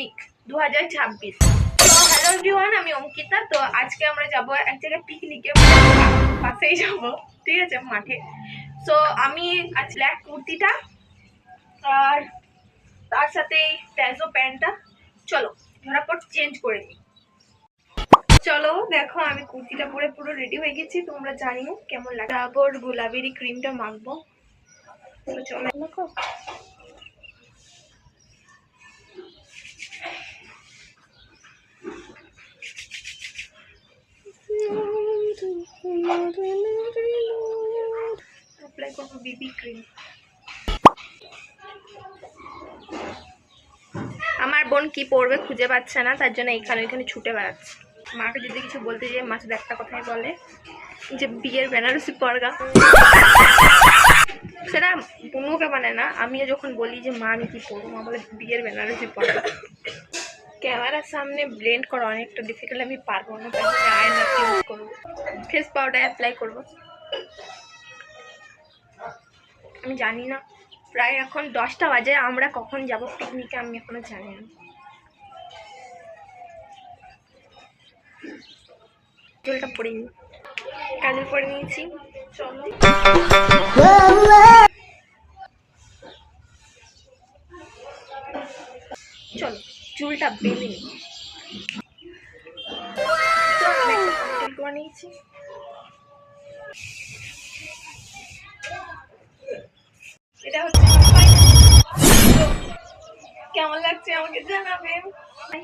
Picnic 2026। তো hello everyone, আমি অঙ্কিতা। তো আজকে আমরা যাব এক জায়গায় পিকনিকে, পাশেই যাব, ঠিক আছে, মাঠে। তো আমি আজ ব্ল্যাক কুর্তিটা আর তার সাথে প্যাজো প্যান্টটা, চলো ঝটাপট চেঞ্জ করে নিই। চলো দেখো, আমি কুর্তিটা পরে পুরো রেডি হয়ে গেছি। তোমরা জানিও কেমন লাগে। তারপর গোলাপের ক্রিমটা মাখবো। তো চলো দেখো। অ্যাপ্লাই করবো বিবি ক্রিম। আমার বোন কি পরবে খুঁজে পাচ্ছে না, তার জন্য এখানে ওইখানে ছুটে বেড়াচ্ছে। মাকে যদি কিছু বলতে যাই, মা শুধু একটা কথাই বলে যে বিয়ের বেনারসি পরগা। সেটা বুনুকে মানে না, আমিও যখন বলি যে মা আমি কি পরবো, মা বলে বিয়ের বেনারসি পরগা। ক্যামেরার সামনে ব্লেন্ড করা অনেকটা ডিফিকাল্ট, আমি পারবো না, তাই জন্য আয়না ইউজ করবো। ফেস পাউডার অ্যাপ্লাই করবো। আমি জানি না, প্রায় এখন 10টা বাজে, আমরা কখন যাব পিকনিকে আমি এখনো জানি না। চুলটা পরে নিই, কাজল পরে নিয়েছি। চলো চলো চুলটা বেঁধে নিই। করে নিয়েছি। এটা হচ্ছে কেমন লাগছে আমাকে জানাবেন। বাই।